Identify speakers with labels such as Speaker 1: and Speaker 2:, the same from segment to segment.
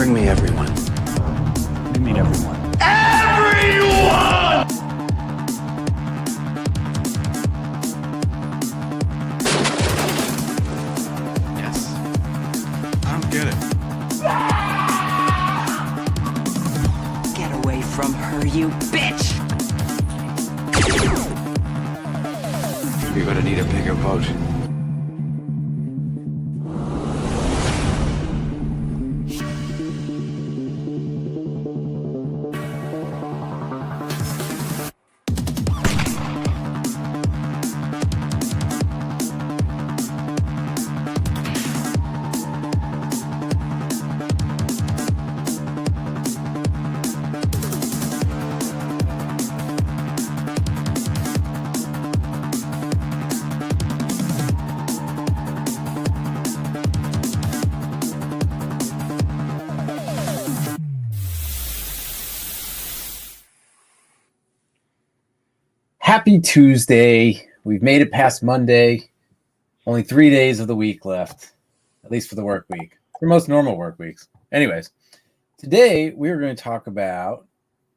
Speaker 1: Bring me everyone.
Speaker 2: What do you mean everyone?
Speaker 3: Everyone!
Speaker 1: Yes. I don't get it.
Speaker 4: Get away from her, you bitch!
Speaker 1: You're gonna need a bigger boat.
Speaker 2: Happy Tuesday. We've made it past Monday. Only 3 days of the week left, at least for the work week, for most normal work weeks. Anyways, today we're going to talk about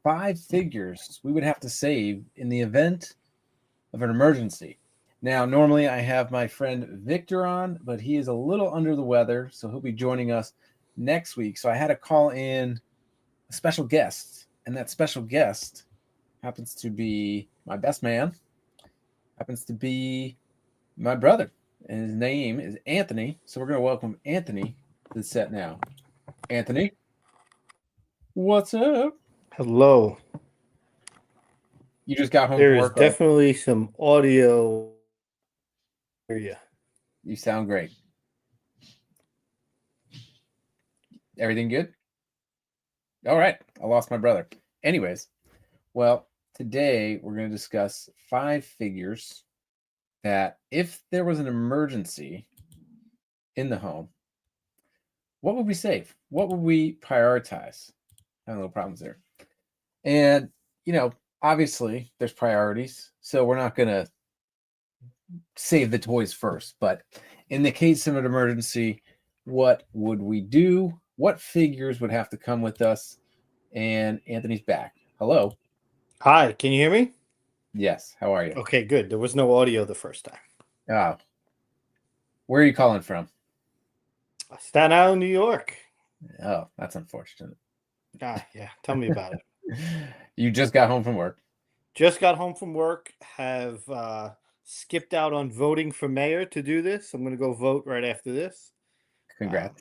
Speaker 2: 5 figures we would have to save in the event of an emergency. Now, normally I have my friend Victor on, but he is a little under the weather, so he'll be joining us next week. So I had to call in a special guest, and that special guest happens to be my best man, happens to be my brother, and his name is Anthony. So we're going to welcome Anthony to the set now. Anthony, what's up?
Speaker 5: Hello.
Speaker 2: You just got home
Speaker 5: There
Speaker 2: from
Speaker 5: is
Speaker 2: work, right?
Speaker 5: definitely some audio area.
Speaker 2: You sound great. Everything good? All right. I lost my brother. Anyways, well, today we're going to discuss 5 figures that if there was an emergency in the home, what would we save? What would we prioritize? Having little problems there. And, obviously there's priorities. So we're not going to save the toys first. But in the case of an emergency, what would we do? What figures would have to come with us? And Anthony's back. Hello.
Speaker 5: Hi, can you hear me?
Speaker 2: Yes. How are you?
Speaker 5: Okay, good. There was no audio the first time.
Speaker 2: Oh. Where are you calling from?
Speaker 5: Staten Island, New York.
Speaker 2: Oh, that's unfortunate.
Speaker 5: Yeah. Tell me about it.
Speaker 2: You just got home from work.
Speaker 5: Just got home from work. Have skipped out on voting for mayor to do this. I'm going to go vote right after this.
Speaker 2: Congrats.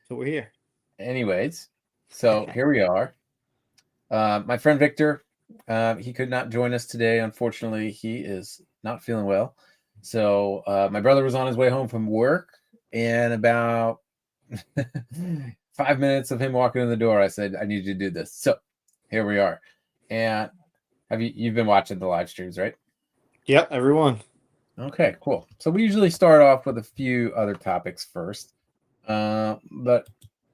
Speaker 5: So we're here.
Speaker 2: Anyways, so here we are. My friend Victor, he could not join us today. Unfortunately, he is not feeling well. So my brother was on his way home from work, and about 5 minutes of him walking in the door, I said, I need you to do this. So here we are. And you've been watching the live streams, right?
Speaker 5: Yep, everyone.
Speaker 2: Okay, cool. So we usually start off with a few other topics first. But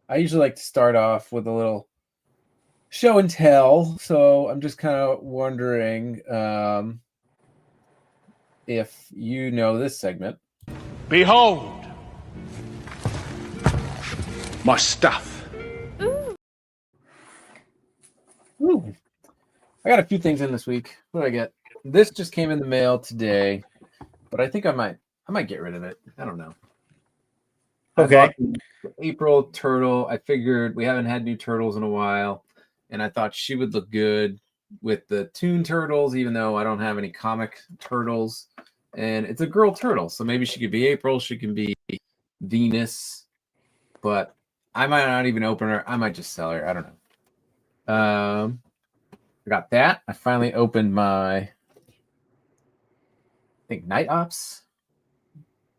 Speaker 2: I usually like to start off with a little show and tell. So I'm just kind of wondering if you know this segment.
Speaker 3: Behold my stuff.
Speaker 2: Ooh. I got a few things in this week. What did I get? This just came in the mail today, but I think I might get rid of it. I don't know.
Speaker 5: Okay.
Speaker 2: I bought the April turtle. I figured we haven't had new turtles in a while, and I thought she would look good with the Toon Turtles, even though I don't have any comic turtles. And it's a girl turtle, so maybe she could be April. She can be Venus, but I might not even open her. I might just sell her. I don't know. I got that. I finally opened my, I think, Night Ops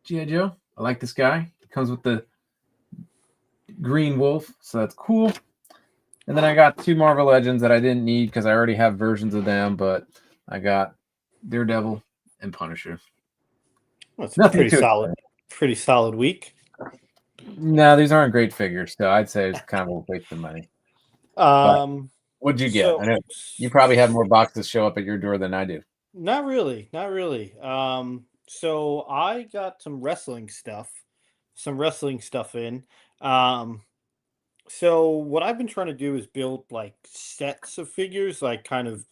Speaker 2: G.I. Joe. I like this guy. He comes with the green wolf, so that's cool. And then I got 2 Marvel Legends that I didn't need because I already have versions of them, but I got Daredevil and Punisher.
Speaker 5: Well, it's
Speaker 2: Nothing
Speaker 5: pretty
Speaker 2: too
Speaker 5: solid. Pretty solid week.
Speaker 2: No, these aren't great figures, so I'd say it's kind of a waste of money. What'd you get? I know you probably have more boxes show up at your door than I do.
Speaker 5: Not really. So I got some wrestling stuff in. So what I've been trying to do is build like sets of figures, like kind of,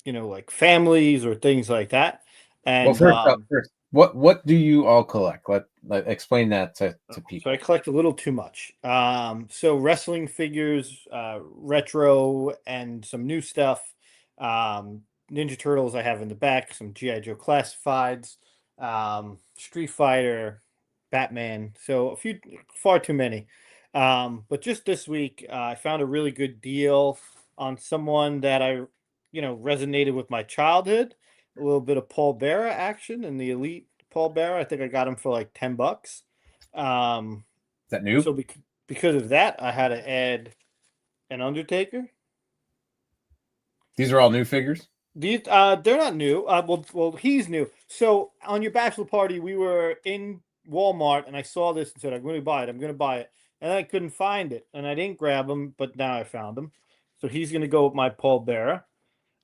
Speaker 5: like families or things like that.
Speaker 2: Well,
Speaker 5: And
Speaker 2: first up, first, what do you all collect? Let explain that to
Speaker 5: so I
Speaker 2: people.
Speaker 5: collect a little too much. So wrestling figures, retro, and some new stuff. Ninja Turtles I have in the back, some GI Joe classifieds, Street Fighter, Batman. So a few, far too many. But just this week, I found a really good deal on someone that resonated with my childhood. A little bit of Paul Bearer action and the Elite Paul Bearer. I think I got him for like $10. Um,
Speaker 2: Is that new?
Speaker 5: so because of that, I had to add an Undertaker.
Speaker 2: These are all new figures.
Speaker 5: These they're not new. Well, he's new. So on your bachelor party, we were in Walmart, and I saw this and said, "I'm going to buy it. I'm going to buy it." And I couldn't find it, and I didn't grab him, but now I found him. So he's going to go with my Paul Bearer.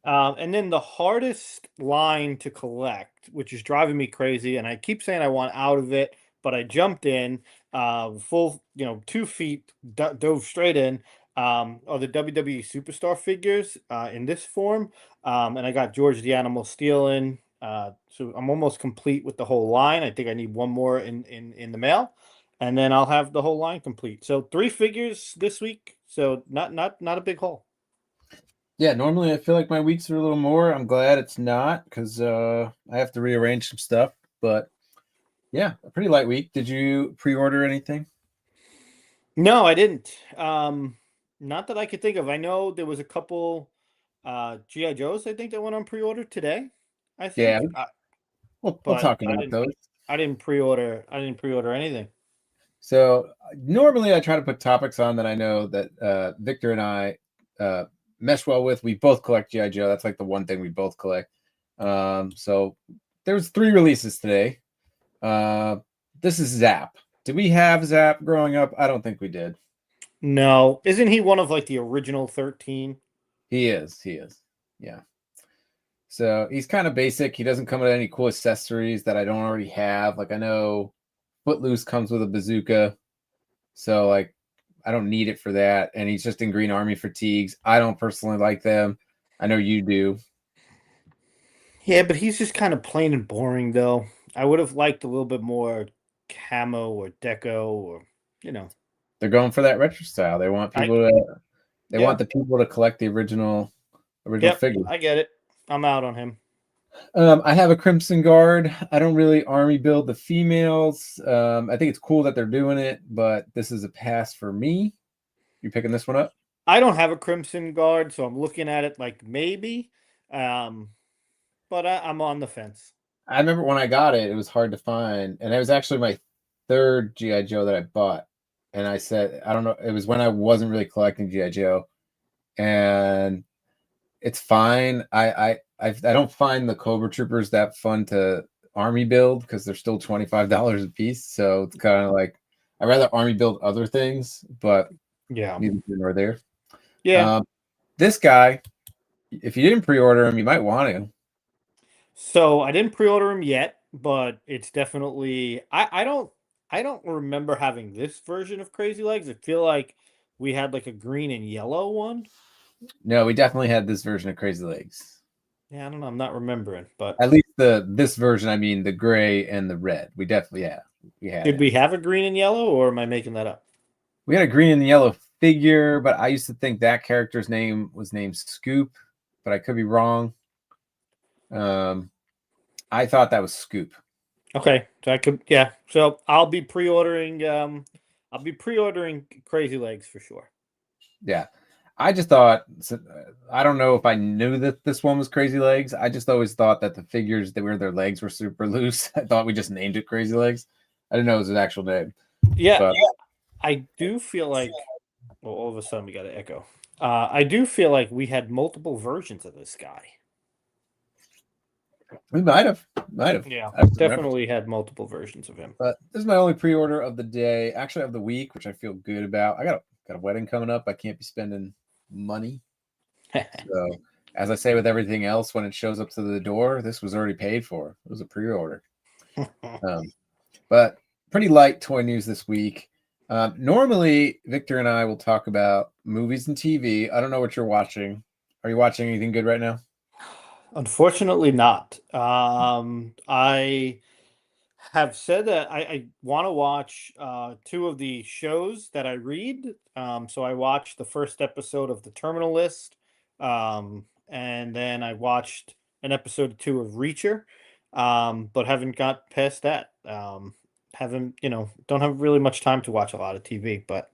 Speaker 5: And then the hardest line to collect, which is driving me crazy, and I keep saying I want out of it, but I jumped in, full, 2 feet, dove straight in. Are the WWE Superstar figures in this form, and I got George the Animal Steel in. So I'm almost complete with the whole line. I think I need one more in the mail, and then I'll have the whole line complete. So 3 figures this week. So not a big haul.
Speaker 2: Yeah, normally I feel like my weeks are a little more. I'm glad it's not because I have to rearrange some stuff. But yeah, a pretty light week. Did you pre-order anything?
Speaker 5: No, I didn't. Not that I could think of. I know there was a couple GI Joes I think that went on pre-order today. I
Speaker 2: Yeah,
Speaker 5: think,
Speaker 2: we'll
Speaker 5: but
Speaker 2: talk about those.
Speaker 5: I didn't pre-order. I didn't pre-order anything.
Speaker 2: So normally I try to put topics on that I know that Victor and I mesh well with. We both collect GI Joe. That's like the one thing we both collect. So there was 3 releases today. This is Zap. Did we have Zap growing up? I don't think we did.
Speaker 5: No, isn't he one of like the original 13?
Speaker 2: He is. He is. Yeah. So he's kind of basic. He doesn't come with any cool accessories that I don't already have. Like I know Footloose comes with a bazooka. So like I don't need it for that. And he's just in Green Army fatigues. I don't personally like them. I know you do.
Speaker 5: Yeah, but he's just kind of plain and boring though. I would have liked a little bit more camo or deco or you know.
Speaker 2: They're going for that retro style. They want
Speaker 5: I
Speaker 2: people to they
Speaker 5: yeah,
Speaker 2: want the people to collect the original
Speaker 5: yep,
Speaker 2: figure.
Speaker 5: I get it. I'm out on him.
Speaker 2: I have a Crimson Guard. I don't really army build the females. I think it's cool that they're doing it, but this is a pass for me. You picking this one up?
Speaker 5: I don't have a Crimson Guard, so I'm looking at it like maybe. Um, but I'm on the fence.
Speaker 2: I remember when I got it, it was hard to find, and it was actually my 3rd GI Joe that I bought. And I said, I don't know, it was when I wasn't really collecting GI Joe, and it's fine. I don't find the Cobra Troopers that fun to army build because they're still $25 a piece. So it's kind of like I'd rather army build other things, but
Speaker 5: Yeah.
Speaker 2: neither here nor there.
Speaker 5: Yeah.
Speaker 2: This guy, if you didn't pre-order him, you might want to.
Speaker 5: So I didn't pre-order him yet, but it's definitely I don't remember having this version of Crazy Legs. I feel like we had like a green and yellow one.
Speaker 2: No, we definitely had this version of Crazy Legs.
Speaker 5: Yeah, I don't know. I'm not remembering, but
Speaker 2: At least this version, I mean the gray and the red. We definitely we had
Speaker 5: did
Speaker 2: it.
Speaker 5: we have a green and yellow, or am I making that up?
Speaker 2: We had a green and yellow figure, but I used to think that character's name was named Scoop, but I could be wrong. I thought that was Scoop.
Speaker 5: Okay, so I could, yeah. So I'll be pre-ordering. I'll be pre-ordering Crazy Legs for sure.
Speaker 2: Yeah. I just thought, I don't know if I knew that this one was Crazy Legs. I just always thought that the figures that were their legs were super loose. I thought we just named it Crazy Legs. I didn't know it was an actual name.
Speaker 5: Yeah,
Speaker 2: But
Speaker 5: I do feel like. Well, all of a sudden we got an echo. I do feel like we had multiple versions of this guy.
Speaker 2: we might have.
Speaker 5: Yeah,
Speaker 2: I don't remember.
Speaker 5: definitely had multiple versions of him.
Speaker 2: But this is my only pre-order of the day, actually of the week, which I feel good about. I got a wedding coming up. I can't be spending money. So as I say with everything else, when it shows up to the door, this was already paid for. It was a pre-order. But pretty light toy news this week. Normally, Victor and I will talk about movies and TV. I don't know what you're watching. Are you watching anything good right now?
Speaker 5: Unfortunately, not. I have said that I want to watch two of the shows that I read. So I watched the first episode of The Terminal List, and then I watched an episode or two of Reacher, but haven't got past that. Haven't don't have really much time to watch a lot of TV, but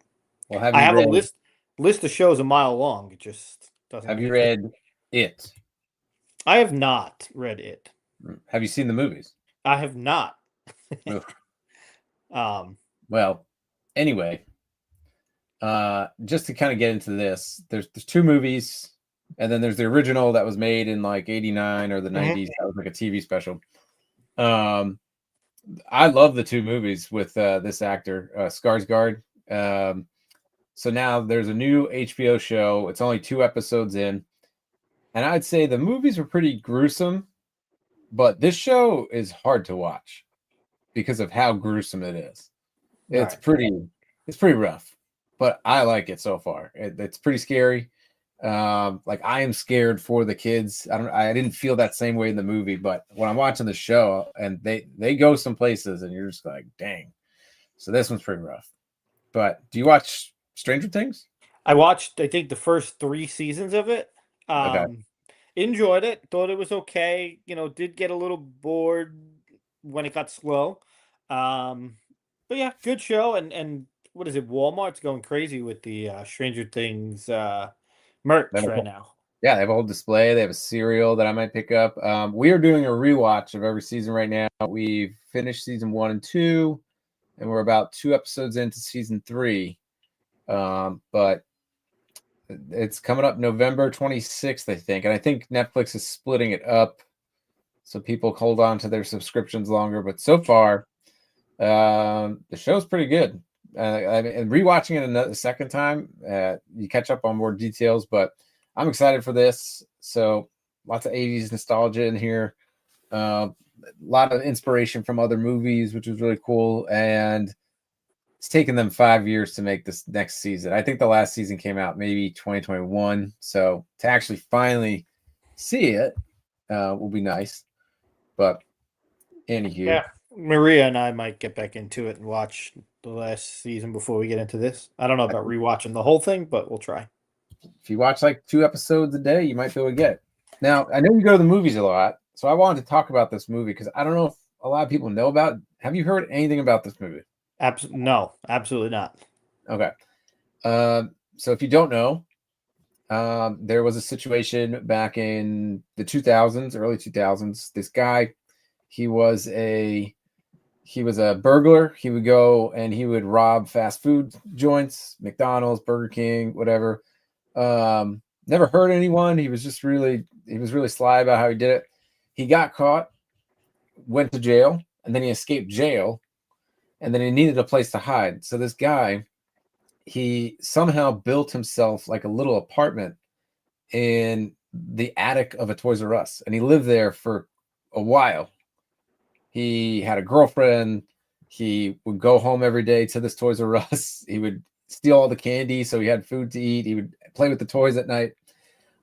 Speaker 2: Well, have
Speaker 5: I
Speaker 2: you
Speaker 5: have a
Speaker 2: read?
Speaker 5: list of shows a mile long. It just doesn't.
Speaker 2: Have you
Speaker 5: get
Speaker 2: read It?
Speaker 5: I have not read it.
Speaker 2: Have you seen the movies?
Speaker 5: I have not.
Speaker 2: Ugh.
Speaker 5: Um,
Speaker 2: Well, anyway, just to kind of get into this, there's two movies, and then there's the original that was made in like '89 or the '90s. That was like a TV special. I love the two movies with this actor, Skarsgård. So now there's a new HBO show. It's only 2 episodes in, and I'd say the movies were pretty gruesome, but this show is hard to watch because of how gruesome it is. It's
Speaker 5: right.
Speaker 2: pretty rough, but I like it so far. It's pretty scary. Like I am scared for the kids. I didn't feel that same way in the movie, but when I'm watching the show and they go some places and you're just like, dang. So this one's pretty rough. But do you watch Stranger Things?
Speaker 5: I watched, I think, the first 3 seasons of it.
Speaker 2: Okay.
Speaker 5: Enjoyed it. Thought it was okay. Did get a little bored when it got slow. But yeah, good show. And what is it? Walmart's going crazy with the Stranger Things
Speaker 2: They
Speaker 5: merch
Speaker 2: have
Speaker 5: right
Speaker 2: a-
Speaker 5: now.
Speaker 2: Yeah, they have a whole display. They have a cereal that I might pick up. We are doing a rewatch of every season right now. We've finished season 1 and 2, and we're about 2 episodes into season 3. But it's coming up November 26th, I think. And I think Netflix is splitting it up so people hold on to their subscriptions longer. But so far, the show's pretty good. And rewatching it a second time, you catch up on more details. But I'm excited for this. So lots of 80s nostalgia in here. A lot of inspiration from other movies, which was really cool. And it's taken them 5 years to make this next season. I think the last season came out maybe 2021. So to actually finally see it will be nice. But anywho,
Speaker 5: Yeah, Maria and I might get back into it and watch the last season before we get into this. I don't know about rewatching the whole thing, but we'll try.
Speaker 2: if you watch like 2 episodes a day, you might be able to get it. Now, I know you go to the movies a lot, so I wanted to talk about this movie because I don't know if a lot of people know about it. Have you heard anything about this movie?
Speaker 5: No, absolutely not.
Speaker 2: Okay. So if you don't know, there was a situation back in the 2000s, early 2000s. This guy, he was a burglar. He would go and he would rob fast food joints, McDonald's, Burger King, whatever. Never hurt anyone. He was really sly about how he did it. He got caught, went to jail, and then he escaped jail, and then he needed a place to hide. So this guy, he somehow built himself like a little apartment in the attic of a Toys R Us, and he lived there for a while. He had a girlfriend. He would go home every day to this Toys R Us. He would steal all the candy so he had food to eat. He would play with the toys at night.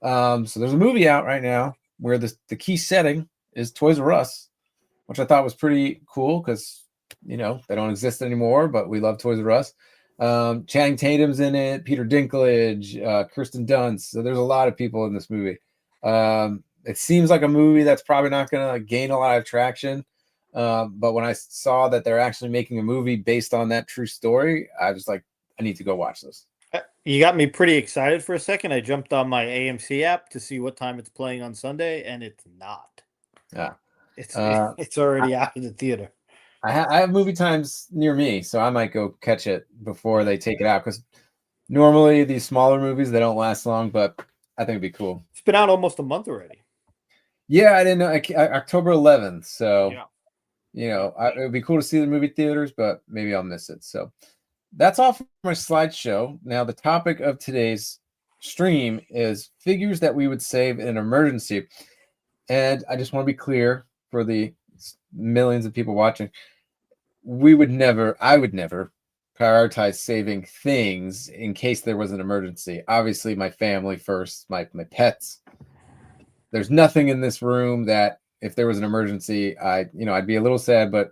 Speaker 2: So there's a movie out right now where the key setting is Toys R Us, which I thought was pretty cool because they don't exist anymore, but we love Toys R Us. Channing Tatum's in it, Peter Dinklage, Kirsten Dunst. So there's a lot of people in this movie. It seems like a movie that's probably not going to gain a lot of traction. But when I saw that they're actually making a movie based on that true story, I was like, I need to go watch this.
Speaker 5: You got me pretty excited for a second. I jumped on my AMC app to see what time it's playing on Sunday, and it's not.
Speaker 2: Yeah,
Speaker 5: It's already out of the theater.
Speaker 2: I have movie times near me, so I might go catch it before they take it out. Because normally these smaller movies, they don't last long, but I think it'd be cool.
Speaker 5: It's been out almost a month already.
Speaker 2: Yeah, I didn't know. October 11th, so
Speaker 5: Yeah.
Speaker 2: it would be cool to see the movie theaters, but maybe I'll miss it. So that's all for my slideshow. Now, the topic of today's stream is figures that we would save in an emergency. And I just want to be clear for the millions of people watching. I would never prioritize saving things in case there was an emergency. Obviously, my family first, my pets. There's nothing in this room that if there was an emergency, I'd be a little sad, but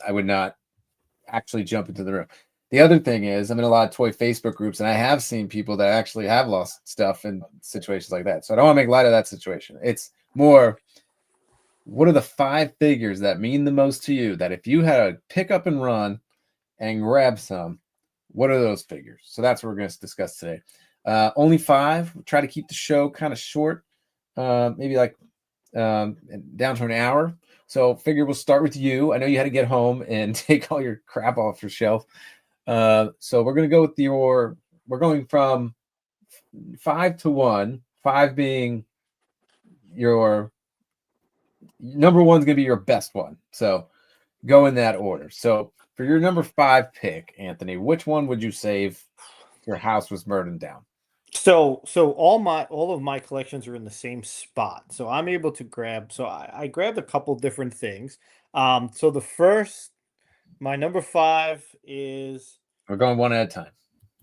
Speaker 2: I would not actually jump into the room. The other thing is, I'm in a lot of toy Facebook groups, and I have seen people that actually have lost stuff in situations like that. So I don't want to make light of that situation. It's more, what are the 5 figures that mean the most to you that if you had to pick up and run and grab some, what are those figures? So that's what we're going to discuss today. Only 5. We'll try to keep the show kind of short, maybe like down to an hour. So figure we'll start with you. I know you had to get home and take all your crap off your shelf. So we're going to go with we're going from 5 to 1, 5 being your number 1's going to be your best one. So go in that order. So for your number 5 pick, Anthony, which one would you save if your house was burning down?
Speaker 5: So all of my collections are in the same spot. So I'm able to grab. So I grabbed a couple different things. So my number 5 is
Speaker 2: We're going one at a time.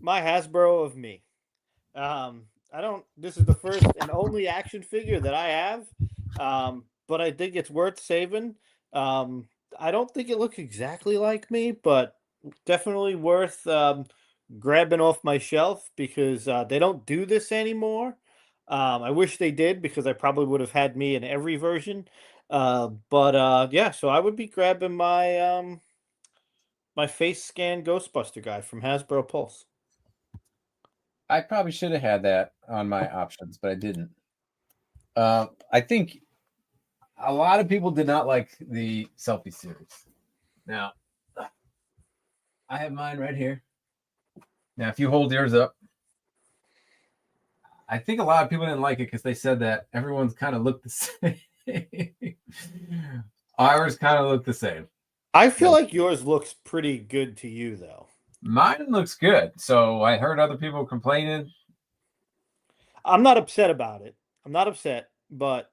Speaker 5: my Hasbro of me. This is the first and only action figure that I have. But I think it's worth saving. I don't think it looks exactly like me, but definitely worth grabbing off my shelf because they don't do this anymore. I wish they did because I probably would have had me in every version. Yeah, so I would be grabbing my my face scan Ghostbuster guy from Hasbro Pulse.
Speaker 2: I probably should have had that on my options, but I didn't. I think a lot of people did not like the selfie series. Now, I have mine right here. Now, if you hold yours up, I think a lot of people didn't like it because they said that everyone's kind of looked the same. Ours kind of look the same.
Speaker 5: I feel like yours looks pretty good to you, though.
Speaker 2: Mine looks good. So I heard other people complaining.
Speaker 5: I'm not upset about it. I'm not upset, but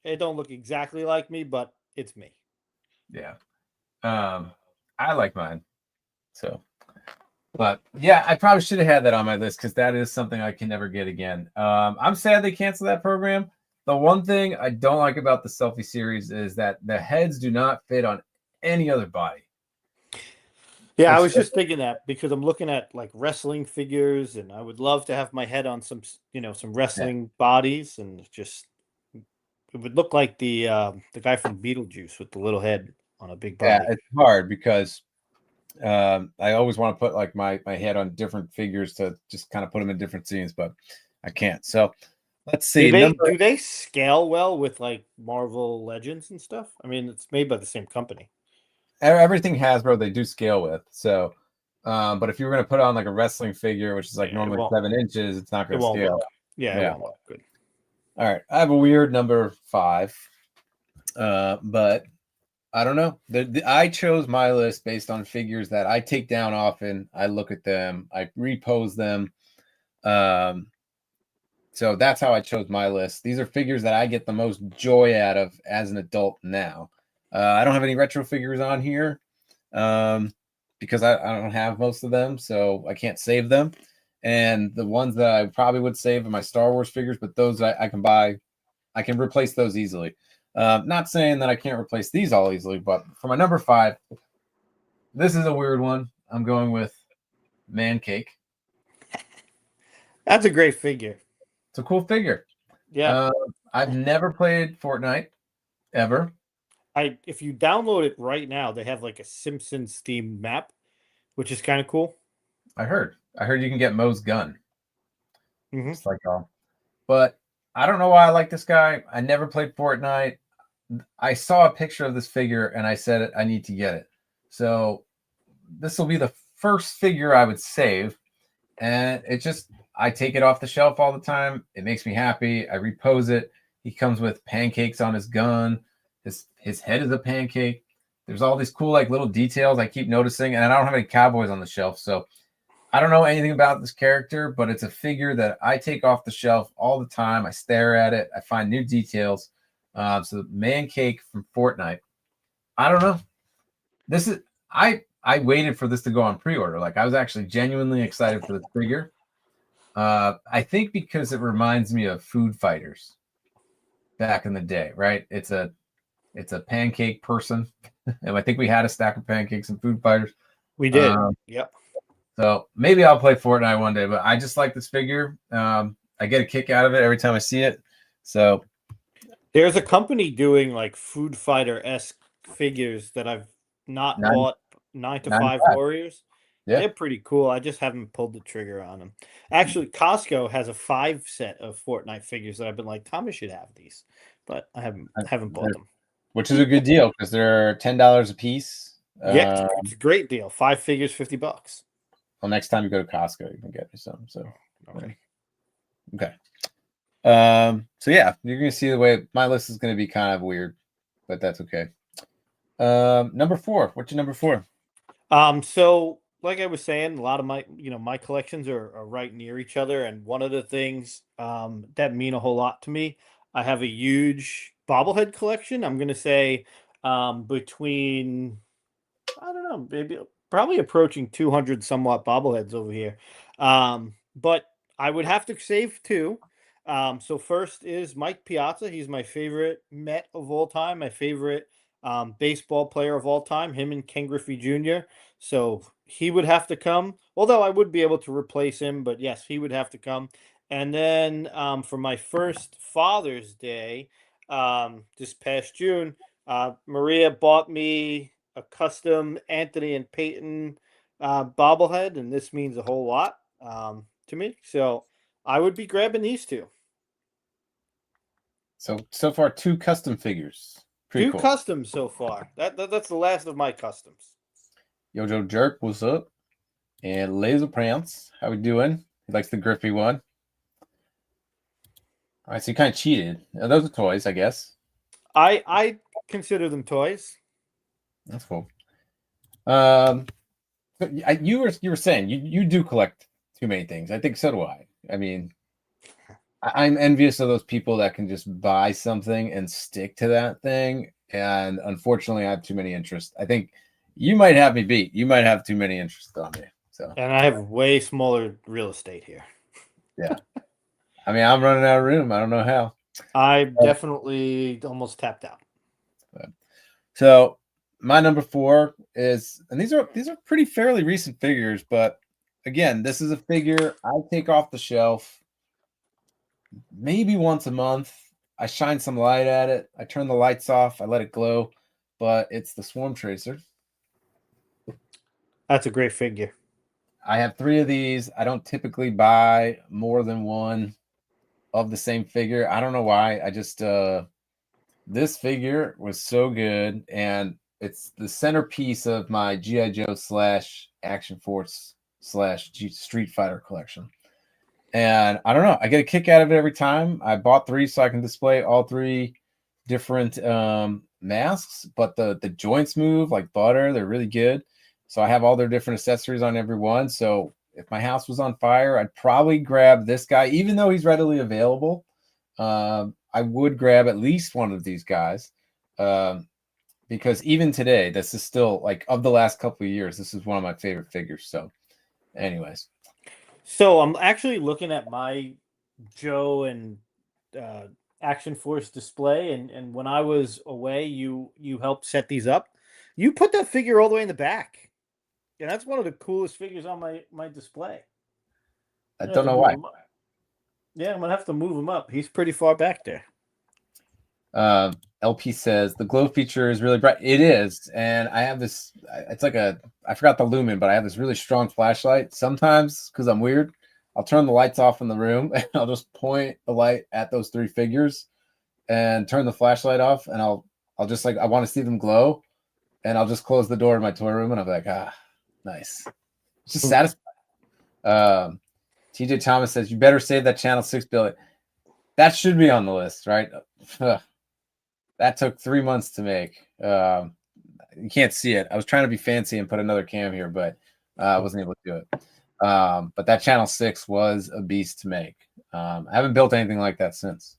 Speaker 5: it don't look exactly like me, but it's me.
Speaker 2: Yeah. I like mine. So, but yeah, I probably should have had that on my list because that is something I can never get again. I'm sad they canceled that program. The one thing I don't like about the selfie series is that the heads do not fit on any other body.
Speaker 5: Yeah, I was just thinking that because I'm looking at like wrestling figures, and I would love to have my head on some wrestling bodies, and just it would look like the guy from Beetlejuice with the little head on a big body.
Speaker 2: Yeah, it's hard because I always want to put like my head on different figures to just kind of put them in different scenes, but I can't. So let's see.
Speaker 5: Do they scale well with like Marvel Legends and stuff? I mean, it's made by the same company.
Speaker 2: Everything Hasbro they do scale with. So, but if you were going to put on like a wrestling figure, which is like normally 7 inches, it's not going to scale.
Speaker 5: Yeah, it won't look good.
Speaker 2: All right, I have a weird number 5, but I don't know. I chose my list based on figures that I take down often. I look at them, I repose them. So that's how I chose my list. These are figures that I get the most joy out of as an adult now. I don't have any retro figures on here because I don't have most of them, so I can't save them. And the ones that I probably would save are my Star Wars figures, but those I can buy. I can replace those easily. Not saying that I can't replace these all easily, but for my number 5, this is a weird one. I'm going with Man Cake.
Speaker 5: That's a great figure.
Speaker 2: It's a cool figure.
Speaker 5: Yeah.
Speaker 2: I've never played Fortnite ever.
Speaker 5: If you download it right now, they have like a Simpsons themed map, which is kind of cool.
Speaker 2: I heard you can get Moe's gun.
Speaker 5: Mm-hmm.
Speaker 2: It's like but I don't know why I like this guy. I never played Fortnite. I saw a picture of this figure and I said I need to get it. So this will be the first figure I would save. And I take it off the shelf all the time. It makes me happy. I repose it. He comes with pancakes on his gun. His head is a pancake. There's all these cool like little details I keep noticing, and I don't have any cowboys on the shelf, so I don't know anything about this character, but it's a figure that I take off the shelf all the time. I stare at it. I find new details. So Man Cake from Fortnite. I don't know. I I waited for this to go on pre-order. Like, I was actually genuinely excited for this figure. I think because it reminds me of Food Fighters back in the day, right? It's a pancake person, and I think we had a stack of pancakes in Food Fighters.
Speaker 5: We did.
Speaker 2: Yep. So maybe I'll play Fortnite one day, but I just like this figure. I get a kick out of it every time I see it. So
Speaker 5: There's a company doing like Food Fighter-esque figures that I've not bought. 9 to 5 Warriors.
Speaker 2: Yeah.
Speaker 5: They're pretty cool. I just haven't pulled the trigger on them. Actually, Costco has a 5 set of Fortnite figures that I've been like, Thomas should have these, but I haven't bought them.
Speaker 2: Which is a good deal because they're $10 a piece.
Speaker 5: Yeah, it's a great deal. 5 figures, $50.
Speaker 2: Well, next time you go to Costco, you can get me some. So
Speaker 5: Okay.
Speaker 2: So yeah, you're gonna see the way my list is gonna be kind of weird, but that's okay. Number 4. What's your number 4?
Speaker 5: So like I was saying, a lot of my collections are right near each other, and one of the things that mean a whole lot to me, I have a huge bobblehead collection. I'm gonna say between, I don't know, maybe probably approaching 200 somewhat bobbleheads over here. But I would have to save 2. So first is Mike Piazza. He's my favorite Met of all time, my favorite baseball player of all time, him and Ken Griffey Jr. So he would have to come, although I would be able to replace him, but yes, he would have to come. And then for my first Father's Day, this past June, Maria bought me a custom Anthony and Peyton bobblehead, and this means a whole lot to me. So I would be grabbing these 2.
Speaker 2: So far 2 custom figures. Pretty
Speaker 5: 2
Speaker 2: cool.
Speaker 5: customs so far. That's the last of my customs.
Speaker 2: Yojo Jerk, what's up? And Laser Prance, how we doing? He likes the Griffey one. All right, so you kind of cheated. Those are toys, I guess.
Speaker 5: I consider them toys.
Speaker 2: That's cool. You were saying you do collect too many things. I think so do I. I mean, I'm envious of those people that can just buy something and stick to that thing. And unfortunately, I have too many interests. I think you might have me beat. You might have too many interests on me. So,
Speaker 5: and I have way smaller real estate here.
Speaker 2: Yeah. I mean, I'm running out of room. I don't know how.
Speaker 5: I definitely almost tapped out.
Speaker 2: So my number 4 is, and these are pretty fairly recent figures, but again, this is a figure I take off the shelf maybe once a month. I shine some light at it. I turn the lights off. I let it glow, but it's the Swarm Tracer.
Speaker 5: That's a great figure.
Speaker 2: I have 3 of these. I don't typically buy more than one of the same figure. I don't know why. I just this figure was so good, and it's the centerpiece of my G.I. Joe / Action Force / Street Fighter collection. And I don't know, I get a kick out of it every time. I bought 3 so I can display all 3 different masks, but the joints move like butter. They're really good. So I have all their different accessories on every one. So if my house was on fire, I'd probably grab this guy, even though he's readily available. I would grab at least one of these guys because even today, this is still like of the last couple of years, this is one of my favorite figures. So anyways.
Speaker 5: So I'm actually looking at my Joe and Action Force display, and when I was away, you helped set these up. You put that figure all the way in the back, and that's one of the coolest figures on my display.
Speaker 2: I don't know why.
Speaker 5: Yeah, I'm gonna have to move him up. He's pretty far back there.
Speaker 2: LP says the glow feature is really bright. It is, and I have this. It's like I forgot the lumen, but I have this really strong flashlight. Sometimes, because I'm weird, I'll turn the lights off in the room and I'll just point the light at those 3 figures, and turn the flashlight off, and I'll just like I want to see them glow, and I'll just close the door in my toy room, and I'll be like, nice. It's just satisfying. TJ Thomas says you better save that channel 6 billion. That should be on the list, right? That took 3 months to make. You can't see it. I was trying to be fancy and put another cam here, but I wasn't able to do it. But that channel 6 was a beast to make. I haven't built anything like that since.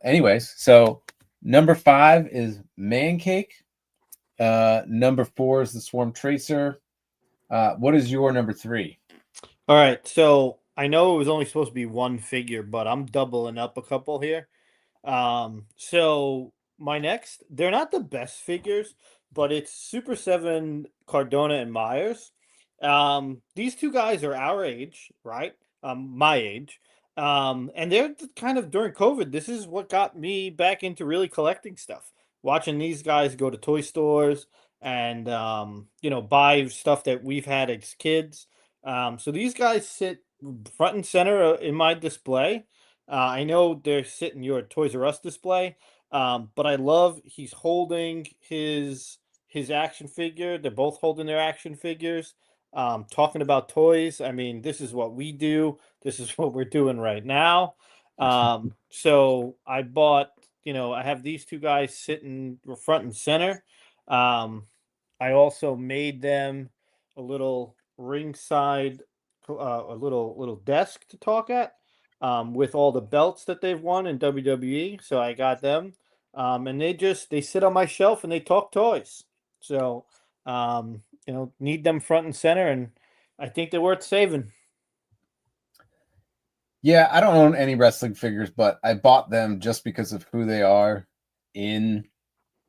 Speaker 2: Anyways, so number 5 is Man Cake. Number 4 is the Swarm Tracer. What is your number 3?
Speaker 5: All right, so I know it was only supposed to be one figure, but I'm doubling up a couple here. So my next, they're not the best figures, but it's Super 7 Cardona and Myers. These two guys are our age, right? My age. And they're kind of during COVID. This is what got me back into really collecting stuff. Watching these guys go to toy stores and buy stuff that we've had as kids. So these guys sit front and center in my display. I know they're sitting your Toys R Us display, but I love he's holding his action figure. They're both holding their action figures. Talking about toys. I mean, this is what we do. This is what we're doing right now. So I bought. I have these two guys sitting front and center. I also made them a little ringside, a little desk to talk at. With all the belts that they've won in WWE. So I got them. And they sit on my shelf and they talk toys. So, need them front and center. And I think they're worth saving.
Speaker 2: Yeah, I don't own any wrestling figures, but I bought them just because of who they are in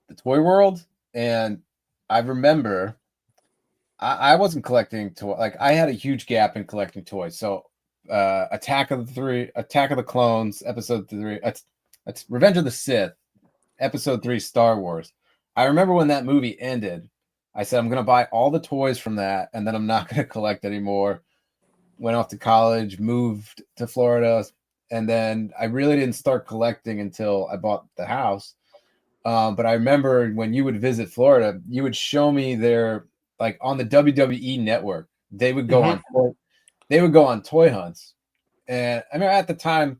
Speaker 2: the toy world. And I remember I wasn't collecting toys. Like, I had a huge gap in collecting toys. So Attack of the Clones, episode 3. That's Revenge of the Sith, episode 3, Star Wars. I remember when that movie ended, I said, I'm going to buy all the toys from that, and then I'm not going to collect anymore. Went off to college, moved to Florida, and then I really didn't start collecting until I bought the house. But I remember when you would visit Florida, you would show me their, like, on the WWE network, they would go on toy hunts. And I mean, at the time,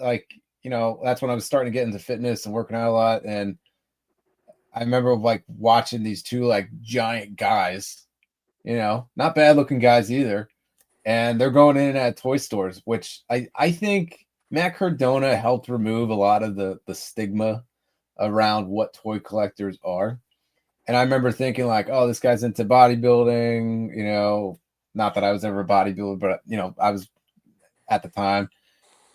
Speaker 2: like, that's when I was starting to get into fitness and working out a lot. And I remember like watching these two like giant guys, not bad looking guys either. And they're going in and out of toy stores, which I think Matt Cardona helped remove a lot of the stigma around what toy collectors are. And I remember thinking like, oh, this guy's into bodybuilding, not that I was ever a bodybuilder, but I was at the time.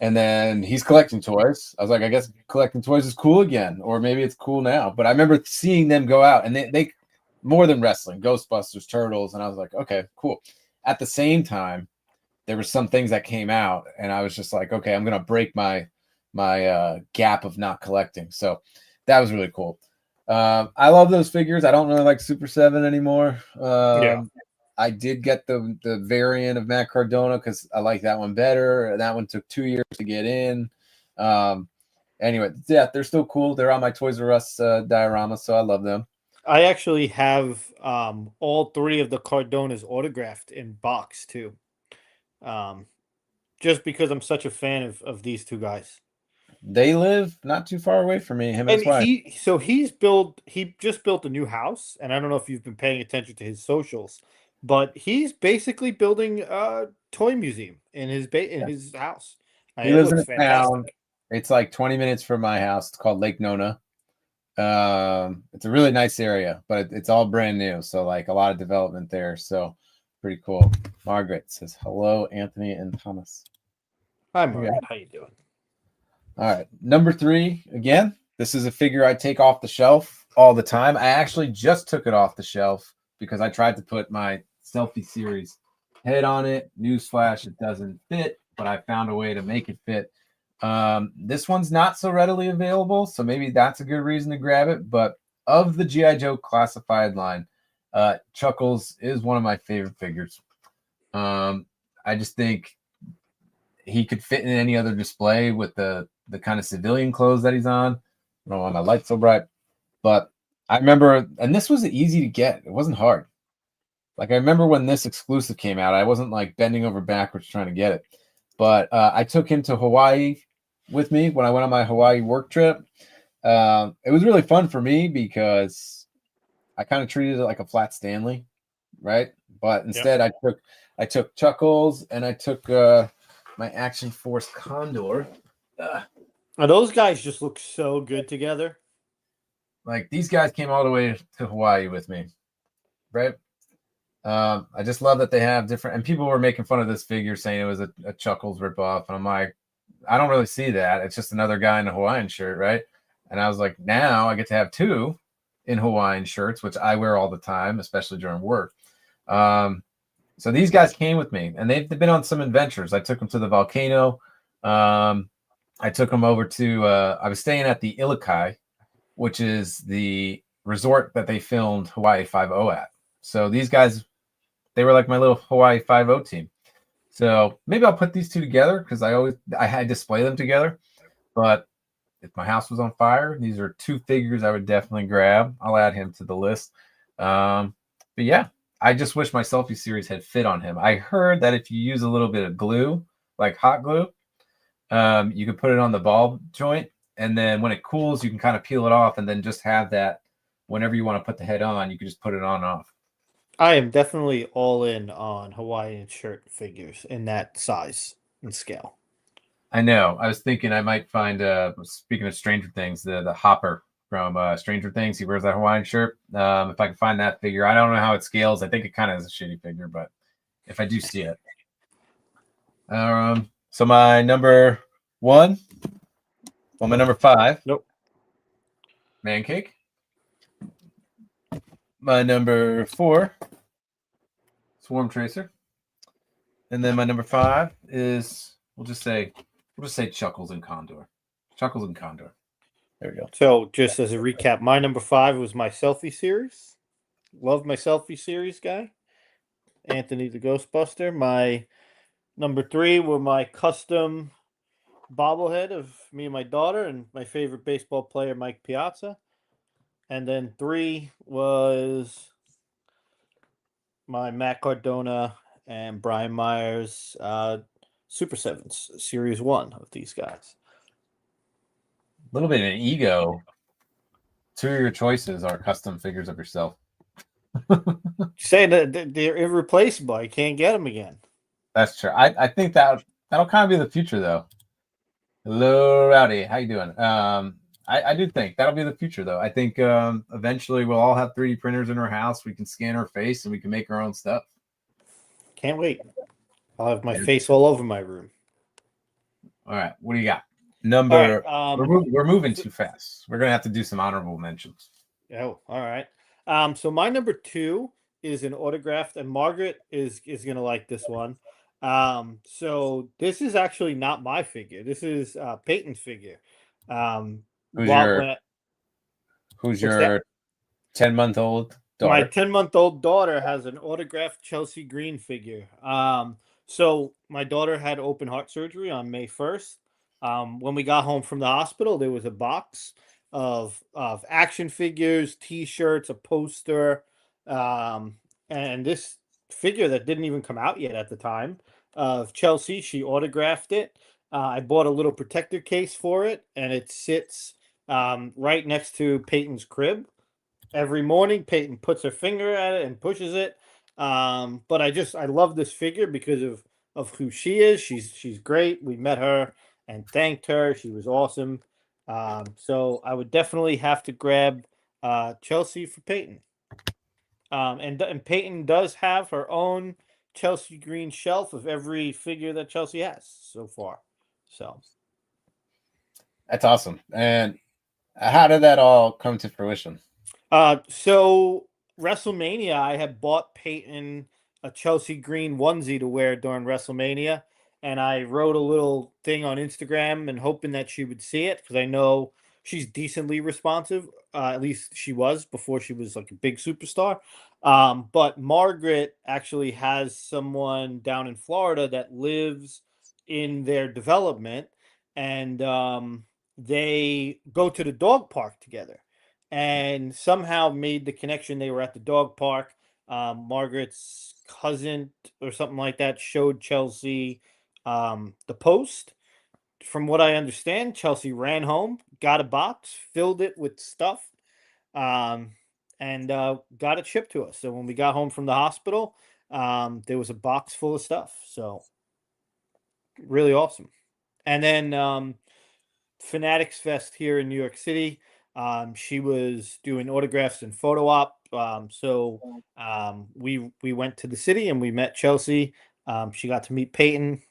Speaker 2: And then he's collecting toys. I was like, I guess collecting toys is cool again, or maybe it's cool now. But I remember seeing them go out, and they more than wrestling, Ghostbusters, Turtles, and I was like, okay, cool. At the same time, there were some things that came out, and I was just like, okay, I'm gonna break my gap of not collecting. So that was really cool. I love those figures. I don't really like Super 7 anymore. I did get the variant of Matt Cardona because I like that one better. That one took 2 years to get in. Anyway, yeah, they're still cool. They're on my Toys R Us diorama, so I love them.
Speaker 5: I actually have all 3 of the Cardonas autographed in box too. Just because I'm such a fan of these two guys.
Speaker 2: They live not too far away from me. Him and his wife.
Speaker 5: He just built a new house, and I don't know if you've been paying attention to his socials, but he's basically building a toy museum in his house.
Speaker 2: He lives in a town. It's like 20 minutes from my house. It's called Lake Nona. It's a really nice area, but it's all brand new. So like a lot of development there. So pretty cool. Margaret says, hello, Anthony and Thomas.
Speaker 5: Hi, Margaret. How you doing?
Speaker 2: All right. Number 3, again, this is a figure I take off the shelf all the time. I actually just took it off the shelf because I tried to put my selfie series head on it. Newsflash, it doesn't fit, but I found a way to make it fit. This one's not so readily available, so maybe that's a good reason to grab it. But of the G.I. Joe classified line, Chuckles is one of my favorite figures. I just think he could fit in any other display with the kind of civilian clothes that he's on. I don't know why my light's so bright, but I remember, and this was easy to get. It wasn't hard. Like I remember when this exclusive came out, I wasn't like bending over backwards trying to get it, but I took him to Hawaii with me when I went on my Hawaii work trip. It was really fun for me because I kind of treated it like a flat Stanley, right? But instead, I took Chuckles and I took my Action Force Condor.
Speaker 5: Those guys just look so good together.
Speaker 2: Like these guys came all the way to Hawaii with me, right? I just love that they have different, and people were making fun of this figure saying it was a Chuckles ripoff, and I'm like, I don't really see that. It's just another guy in a Hawaiian shirt, right? And I was like, now I get to have two in Hawaiian shirts, which I wear all the time, especially during work. So these guys came with me, and they've been on some adventures. I took them to the volcano. I took them over to. I was staying at the Ilokai, which is the resort that they filmed Hawaii 5-0 at. So these guys, they were like my little Hawaii 5-0 team. So maybe I'll put these two together because I had display them together. But if my house was on fire, these are two figures I would definitely grab. I'll add him to the list. But yeah, I just wish my selfie series had fit on him. I heard that if you use a little bit of glue, like hot glue, you can put it on the ball joint. And then when it cools, you can kind of peel it off and then just have that whenever you want to put the head on, you can just put it on and off.
Speaker 5: I am definitely all in on Hawaiian shirt figures in that size and scale.
Speaker 2: I know. I was thinking I might find, speaking of Stranger Things, the Hopper from Stranger Things. He wears that Hawaiian shirt. If I can find that figure, I don't know how it scales. I think it kind of is a shitty figure, but if I do see it. So my number 1. Well, my number 5.
Speaker 5: Nope.
Speaker 2: Man Cake. My number 4. Swarm Tracer. And then my number 5 is we'll just say Chuckles and Condor. Chuckles and Condor. There we go.
Speaker 5: So just as a recap, my number 5 was my selfie series. Love my selfie series guy. Anthony the Ghostbuster. My number 3 were my custom bobblehead of me and my daughter and my favorite baseball player, Mike Piazza. And then 3 was my Matt Cardona and Brian Myers Super Sevens Series 1 of these guys.
Speaker 2: A little bit of an ego. 2 of your choices are custom figures of yourself.
Speaker 5: Saying that they're irreplaceable. You can't get them again.
Speaker 2: That's true. I think that'll kind of be the future, though. Hello, Rowdy. How you doing? I do think that'll be the future, though. I think eventually we'll all have 3D printers in our house. We can scan our face and we can make our own stuff.
Speaker 5: Can't wait. I'll have my face all over my room.
Speaker 2: All right. What do you got? Number.
Speaker 5: All right,
Speaker 2: we're moving too fast. We're gonna have to do some honorable mentions.
Speaker 5: Oh, all right. So my number 2 is an autographed, and Margaret is gonna like this one. So this is actually not my figure. This is Peyton's figure.
Speaker 2: Who's your 10-month-old daughter?
Speaker 5: My 10-month-old daughter has an autographed Chelsea Green figure. So my daughter had open heart surgery on May 1st. When we got home from the hospital, there was a box of action figures, T-shirts, a poster, and this figure that didn't even come out yet at the time of Chelsea. She autographed it. I bought a little protector case for it, and it sits right next to Peyton's crib. Every morning, Peyton puts her finger at it and pushes it. But I love this figure because of who she is. She's great. We met her and thanked her. She was awesome. So I would definitely have to grab Chelsea for Peyton. And Peyton does have her own Chelsea Green shelf of every figure that Chelsea has so far. So
Speaker 2: that's awesome. And how did that all come to fruition?
Speaker 5: So WrestleMania, I had bought Peyton a Chelsea Green onesie to wear during WrestleMania, and I wrote a little thing on Instagram and hoping that she would see it because I know she's decently responsive. At least she was before she was like a big superstar. But Margaret actually has someone down in Florida that lives in their development, and they go to the dog park together and somehow made the connection. They were at the dog park. Margaret's cousin or something like that showed Chelsea the post. From what I understand, Chelsea ran home, got a box, filled it with stuff, and got it shipped to us. So when we got home from the hospital, there was a box full of stuff. So really awesome. And then Fanatics Fest here in New York City. She was doing autographs and photo op. We went to the city and we met Chelsea. She got to meet Peyton,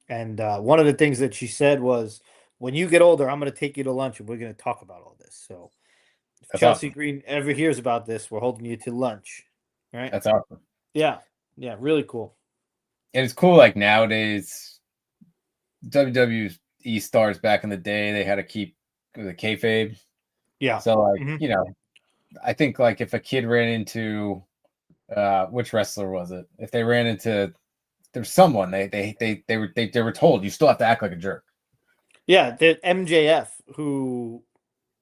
Speaker 5: and one of the things that she said was, "When you get older, I'm going to take you to lunch and we're going to talk about all this." So if
Speaker 2: That's
Speaker 5: Chelsea
Speaker 2: awesome.
Speaker 5: Green ever hears about this, we're holding you to lunch. Right?
Speaker 2: That's awesome.
Speaker 5: Yeah. Yeah. Really cool.
Speaker 2: And it's cool. Like nowadays, WWE stars back in the day, they had to keep the kayfabe.
Speaker 5: Yeah.
Speaker 2: So like,
Speaker 5: Mhm.
Speaker 2: you know, I think like if a kid ran into which wrestler was it? If they ran into there's someone they were told you still have to act like a jerk.
Speaker 5: Yeah. The MJF, who,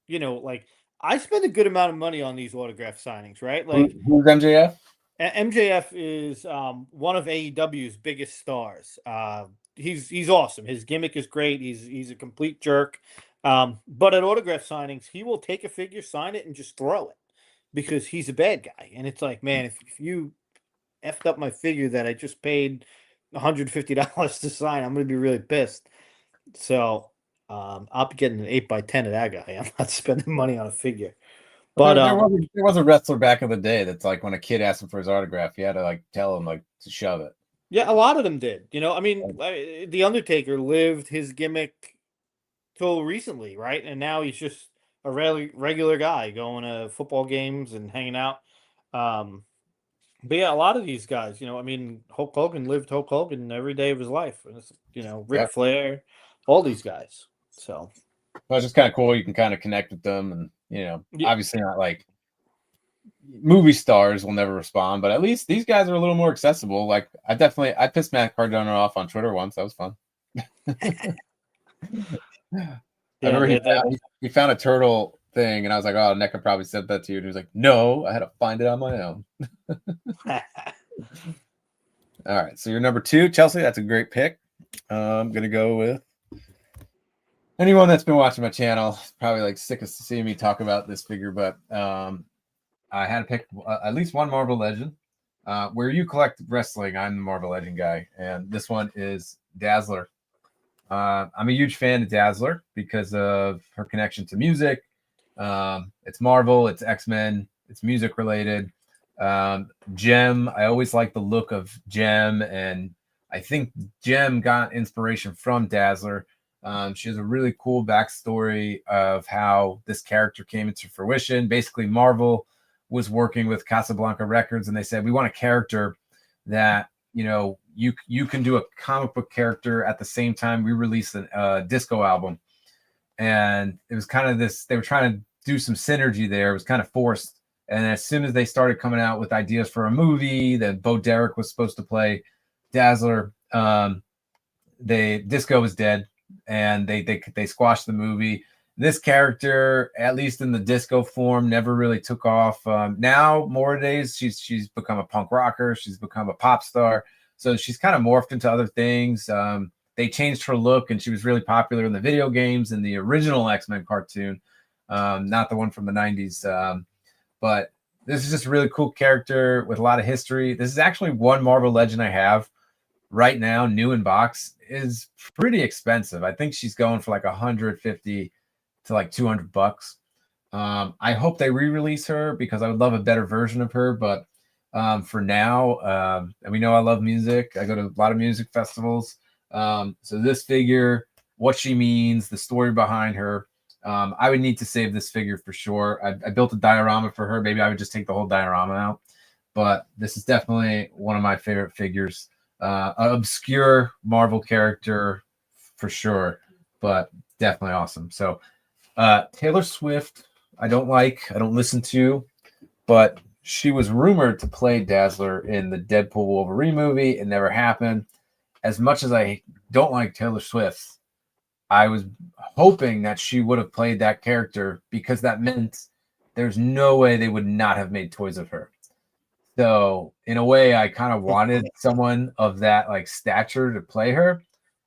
Speaker 5: like, I spend a good amount of money on these autograph signings, right? Like,
Speaker 2: Who's MJF?
Speaker 5: MJF is one of AEW's biggest stars. He's awesome. His gimmick is great. He's a complete jerk. But at autograph signings, he will take a figure, sign it, and just throw it because he's a bad guy. And it's like, man, if you effed up my figure that I just paid $150 to sign, I'm going to be really pissed. So I'll be getting an 8x10 of that guy. I'm not spending money on a figure. But
Speaker 2: There was a wrestler back in the day that's like when a kid asked him for his autograph, you had to like tell him like to shove it.
Speaker 5: yeah, a lot of them did. I mean, The Undertaker lived his gimmick till recently, right? And now he's just a regular guy going to football games and hanging out. But yeah, a lot of these guys, I mean, Hulk Hogan lived Hulk Hogan every day of his life. And it's, Ric
Speaker 2: Yep.
Speaker 5: Flair, all these guys. So
Speaker 2: Well, it's just kind of cool. You can kind of connect with them, and
Speaker 5: Yeah.
Speaker 2: obviously not like movie stars will never respond, but at least these guys are a little more accessible. Like I pissed Matt Cardona off on Twitter once. That was fun. I remember he found a turtle thing, and I was like, "Oh, NECA probably sent that to you." And he was like, "No, I had to find it on my own." All right, so you're number 2, Chelsea. That's a great pick. I'm gonna go with anyone that's been watching my channel. Probably like sick of seeing me talk about this figure, but I had to pick at least one Marvel Legend. Where you collect wrestling, I'm the Marvel Legend guy, and this one is Dazzler. I'm a huge fan of Dazzler because of her connection to music. It's Marvel, it's X-Men, it's music related. Gem, I always like the look of Gem, and I think Gem got inspiration from Dazzler. She has a really cool backstory of how this character came into fruition. Basically, Marvel was working with Casablanca Records, and they said, we want a character that, you can do a comic book character at the same time we release a disco album. And it was kind of this, they were trying to do some synergy there. It was kind of forced. And as soon as they started coming out with ideas for a movie, that Bo Derek was supposed to play Dazzler, disco was dead, and they squashed the movie. This character, at least in the disco form, never really took off. Now, nowadays, she's become a punk rocker. She's become a pop star. So she's kind of morphed into other things. They changed her look, and she was really popular in the video games and the original X-Men cartoon, not the one from the 90s. But this is just a really cool character with a lot of history. This is actually one Marvel Legend I have right now, new in box. Is pretty expensive. I think she's going for like 150 to like $200. I hope they re-release her because I would love a better version of her. But for now, and we know I love music. I go to a lot of music festivals. So this figure, what she means, the story behind her, I would need to save this figure for sure. I built a diorama for her. Maybe I would just take the whole diorama out. But this is definitely one of my favorite figures. An obscure Marvel character for sure, but definitely awesome. So Taylor Swift, I don't listen to, but she was rumored to play Dazzler in the Deadpool Wolverine movie. It never happened. As much as I don't like Taylor Swift, I was hoping that she would have played that character because that meant there's no way they would not have made toys of her. So in a way, I kind of wanted someone of that like stature to play her,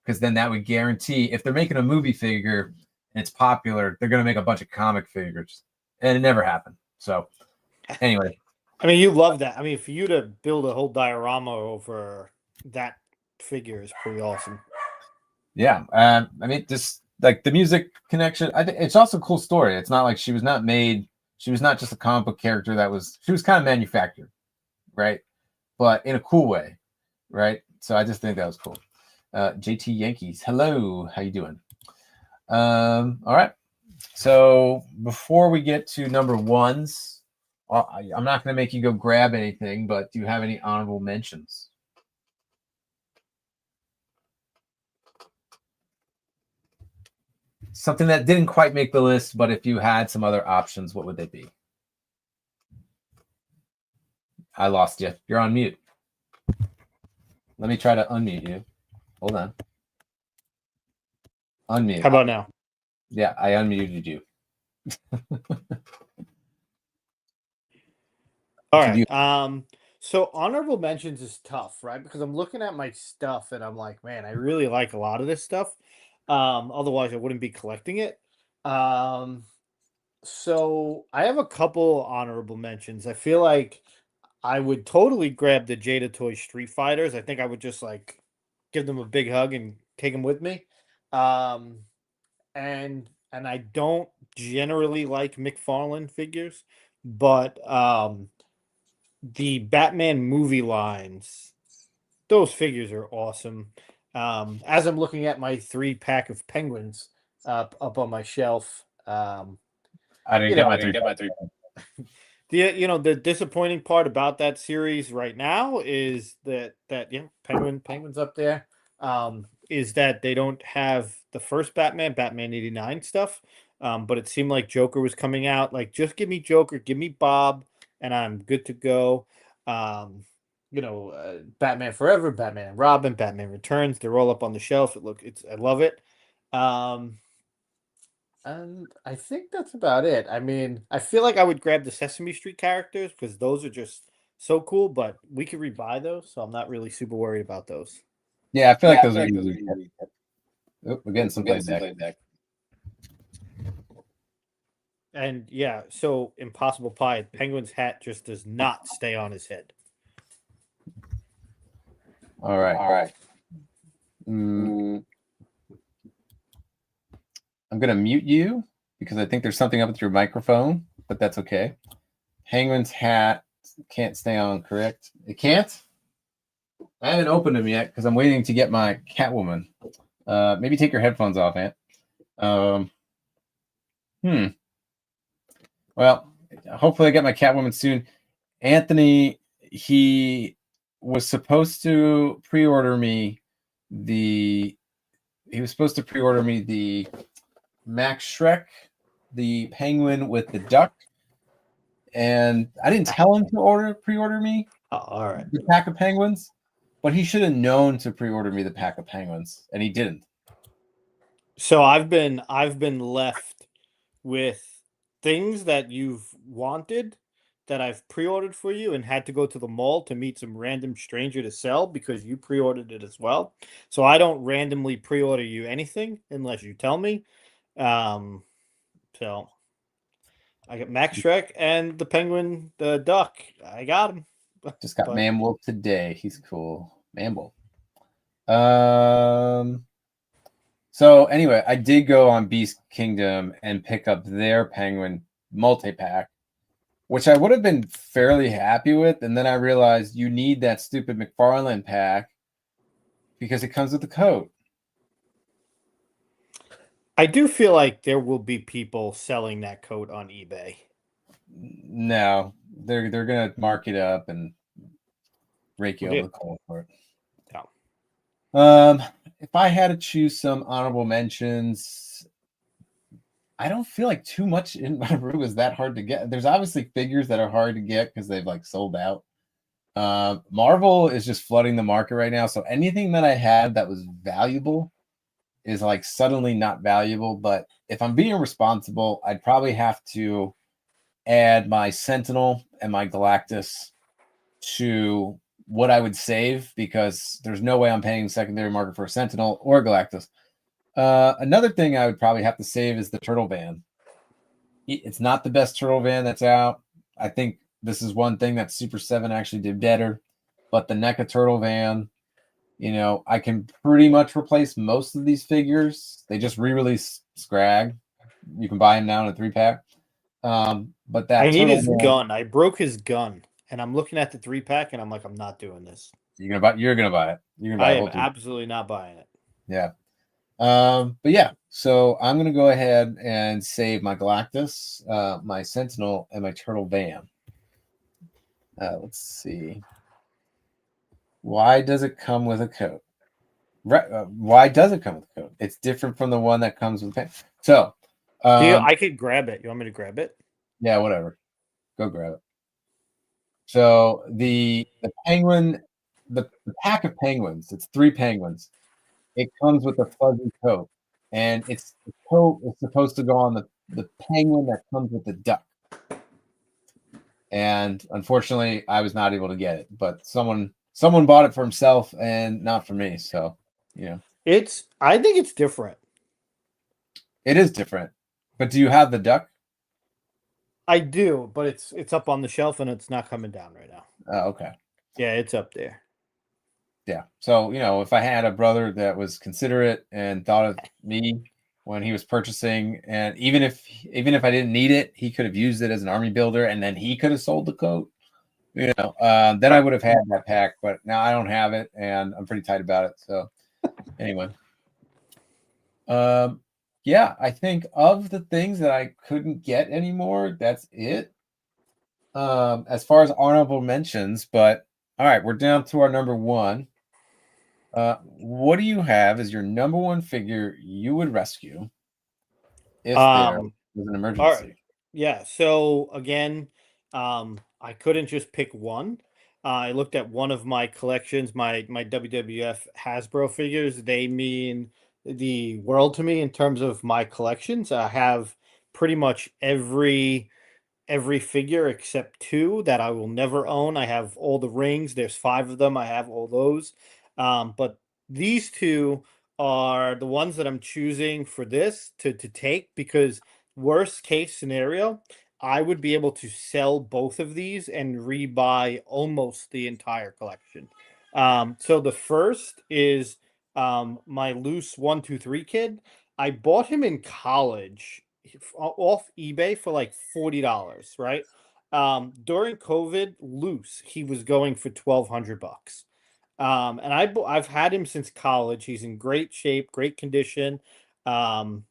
Speaker 2: because then that would guarantee if they're making a movie figure and it's popular, they're going to make a bunch of comic figures, and it never happened. So anyway,
Speaker 5: I mean, you love that. I mean, for you to build a whole diorama over that figure is pretty awesome.
Speaker 2: Yeah. I mean, just like the music connection. I think it's also a cool story. It's not like she was not made. She was not just a comic book character that was. She was kind of manufactured, right? But in a cool way, right? So I just think that was cool. JT Yankees, hello, how you doing? All right. So before we get to number ones, I'm not going to make you go grab anything, but do you have any honorable mentions? Something that didn't quite make the list, but if you had some other options, what would they be? I lost you. You're on mute. Let me try to unmute you. Hold on. Unmute.
Speaker 5: How about now?
Speaker 2: Yeah, I unmuted you.
Speaker 5: All
Speaker 2: Could
Speaker 5: right. So honorable mentions is tough, right? Because I'm looking at my stuff and I'm like, man, I really like a lot of this stuff. Otherwise I wouldn't be collecting it. So I have a couple honorable mentions. I feel like I would totally grab the Jada Toy Street Fighters. I think I would just like give them a big hug and take them with me. Um, and I don't generally like McFarlane figures, but the Batman movie lines, those figures are awesome. As I'm looking at my 3-pack of Penguins up on my shelf,
Speaker 2: I didn't get my three.
Speaker 5: the disappointing part about that series right now is that Penguins up there, is that they don't have the first Batman 89 stuff. But it seemed like Joker was coming out. Like, just give me Joker, give me Bob, and I'm good to go. Batman Forever, Batman and Robin, Batman Returns, they're all up on the shelf. I love it. And I think that's about it. I mean, I feel like I would grab the Sesame Street characters because those are just so cool, but we could rebuy those, so I'm not really super worried about those.
Speaker 2: Yeah, I feel like those are easy. Oh, we're getting some playback.
Speaker 5: And yeah, so Impossible Pie, Penguin's hat just does not stay on his head.
Speaker 2: All right. I'm going to mute you because I think there's something up with your microphone, but that's okay. Penguin's hat can't stay on, correct? It can't? I haven't opened them yet because I'm waiting to get my Catwoman. Maybe take your headphones off, Ant. Well, hopefully I get my Catwoman soon. Anthony, he was supposed to pre-order me the Max Shrek, the Penguin with the duck, and I didn't tell him to pre-order me
Speaker 5: All right.
Speaker 2: the pack of penguins, but he should have known to pre-order me the pack of penguins, and he didn't.
Speaker 5: So I've been left with things that you've wanted that I've pre-ordered for you and had to go to the mall to meet some random stranger to sell because you pre-ordered it as well. So I don't randomly pre-order you anything unless you tell me. So I got Max Shrek and the Penguin, the duck. I got him.
Speaker 2: Just got Manwolf today. He's cool. Manwolf. So anyway, I did go on Beast Kingdom and pick up their Penguin multi-pack, which I would have been fairly happy with. And then I realized you need that stupid McFarlane pack because it comes with the coat.
Speaker 5: I do feel like there will be people selling that coat on eBay.
Speaker 2: No, they're gonna mark it up and rake you over the coal for it.
Speaker 5: Yeah.
Speaker 2: If I had to choose some honorable mentions, I don't feel like too much in my room is that hard to get. There's obviously figures that are hard to get because they've like sold out. Marvel is just flooding the market right now, so anything that I had that was valuable is like suddenly not valuable. But if I'm being responsible, I'd probably have to add my Sentinel and my Galactus to what I would save because there's no way I'm paying secondary market for a Sentinel or Galactus. Another thing I would probably have to save is the Turtle Van. It's not the best Turtle Van that's out. I think this is one thing that Super 7 actually did better. But the NECA Turtle Van I can pretty much replace most of these figures. They just re-release Scrag. You can buy him now in a 3-pack. But that
Speaker 5: I need
Speaker 2: Turtle
Speaker 5: his
Speaker 2: Man,
Speaker 5: gun. I broke his gun, and I'm looking at the 3-pack, and I'm like, I'm not doing this.
Speaker 2: you're gonna buy it. You're gonna buy
Speaker 5: I
Speaker 2: the
Speaker 5: am
Speaker 2: whole thing.
Speaker 5: absolutely not buying it.
Speaker 2: Yeah. But yeah, so I'm gonna go ahead and save my Galactus, my Sentinel, and my Turtle Van. Let's see. Why does it come with a coat? Why does it come with a coat? It's different from the one that comes with paint. So,
Speaker 5: I could grab it. You want me to grab it?
Speaker 2: yeah, whatever. Go grab it. So the penguin, the pack of penguins, it's 3 penguins. It comes with a fuzzy coat, and the coat is supposed to go on the penguin that comes with the duck. And unfortunately, I was not able to get it, but someone bought it for himself and not for me. So,
Speaker 5: I think it's different.
Speaker 2: it is different. But do you have the duck?
Speaker 5: I do, but it's up on the shelf and it's not coming down right now.
Speaker 2: Oh, okay.
Speaker 5: Yeah, it's up there.
Speaker 2: Yeah. So, if I had a brother that was considerate and thought of me when he was purchasing, and even if I didn't need it, he could have used it as an army builder, and then he could have sold the coat. Then I would have had that pack, but now I don't have it, and I'm pretty tight about it. So, anyway, yeah, I think of the things that I couldn't get anymore, that's it. As far as honorable mentions, but all right, we're down to our number 1. What do you have as your number 1 figure you would rescue if there was an emergency?
Speaker 5: All right. Yeah. So again, I couldn't just pick one. I looked at one of my collections, my WWF Hasbro figures. They mean the world to me in terms of my collections. I have pretty much every figure except 2 that I will never own. I have all the rings. There's 5 of them. I have all those. But these 2 are the ones that I'm choosing for this to take, because worst case scenario, I would be able to sell both of these and rebuy almost the entire collection. So the first is my loose 123 kid. I bought him in college off eBay for like $40, right? During COVID, loose, he was going for $1,200. And I've had him since college. He's in great shape, great condition. And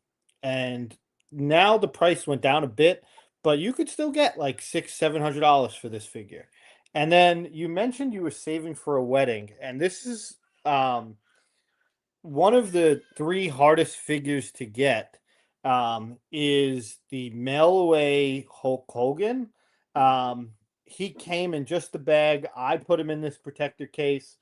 Speaker 5: now the price went down a bit, but you could still get like $600-700 for this figure. And then you mentioned you were saving for a wedding, and this is one of the 3 hardest figures to get. Is the mail away Hulk Hogan. He came in just the bag. I put him in this protector case.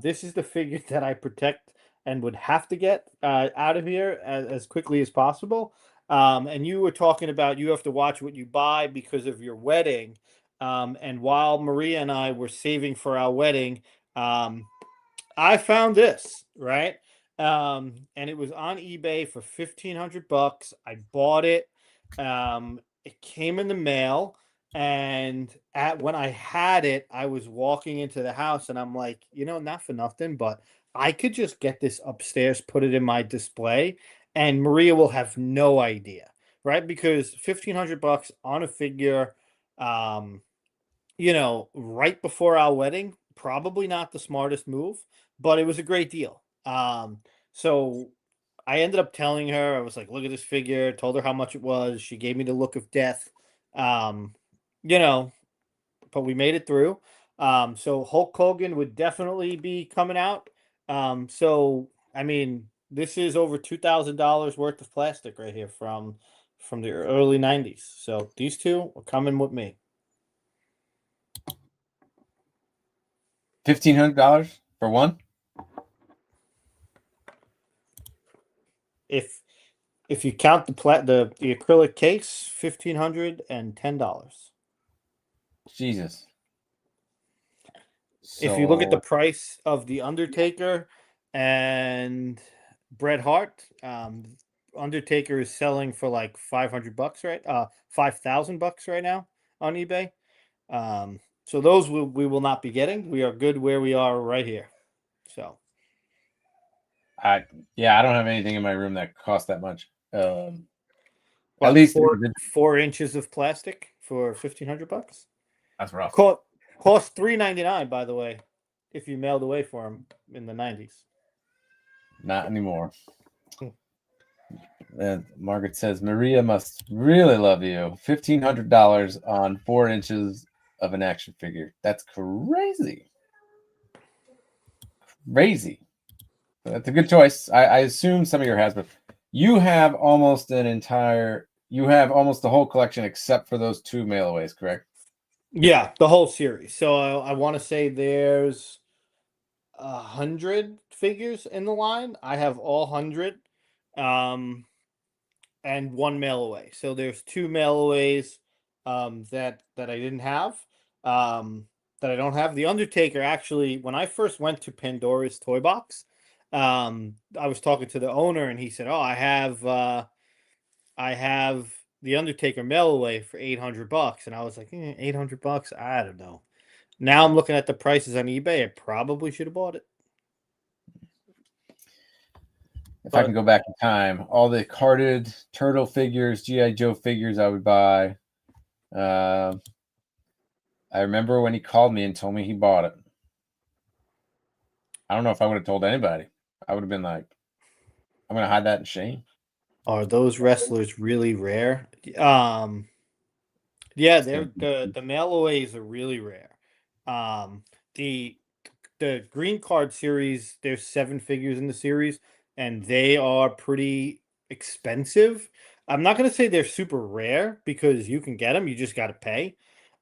Speaker 5: This is the figure that I protect and would have to get out of here as quickly as possible. And you were talking about you have to watch what you buy because of your wedding. And while Maria and I were saving for our wedding, I found this, right? And it was on eBay for $1,500. I bought it. It came in the mail. And when I had it, I was walking into the house and I'm like, not for nothing, but I could just get this upstairs, put it in my display, and Maria will have no idea, right? Because $1,500 on a figure, right before our wedding, probably not the smartest move, but it was a great deal. So I ended up telling her, I was like, look at this figure, told her how much it was. She gave me the look of death. But we made it through. So Hulk Hogan would definitely be coming out. So I mean, this is over $2,000 worth of plastic right here from the early 90s. So these 2 are coming with me.
Speaker 2: $1,500 for one?
Speaker 5: If you count the acrylic case, $1,510.
Speaker 2: Jesus.
Speaker 5: If you look at the price of the Undertaker and Bret Hart, Undertaker is selling for like $500, right? $5,000 right now on eBay. So those we will not be getting. We are good where we are right here. So
Speaker 2: I don't have anything in my room that costs that much. At
Speaker 5: What,
Speaker 2: least
Speaker 5: 4 inches of plastic for $1,500?
Speaker 2: that's rough.
Speaker 5: Cost $3.99, by the way, if you mailed away for them in the 90s.
Speaker 2: Not anymore. And Margaret says Maria must really love you. $1,500 on 4 inches of an action figure. That's crazy. Crazy. That's a good choice. I assume some of your has, but you have almost the whole collection except for those 2 mailaways, correct?
Speaker 5: Yeah, the whole series. So I want to say there's 100 figures in the line. I have all 100, and 1 mail away. So there's 2 mailaways that I didn't have. That I don't have. The Undertaker, actually, when I first went to Pandora's Toy Box, I was talking to the owner, and he said, "Oh, I have the Undertaker mail away for $800," and I was like, $800? I don't know. Now I'm looking at the prices on eBay. I probably should have bought it.
Speaker 2: If I can go back in time, all the carded Turtle figures, G.I. Joe figures I would buy. I remember when he called me and told me he bought it. I don't know if I would have told anybody. I would have been like, I'm going to hide that in shame.
Speaker 5: Are those wrestlers really rare? Yeah, they're the mailaways are really rare. The green card series, there's 7 figures in the series, and they are pretty expensive. I'm not going to say they're super rare because you can get them, you just got to pay.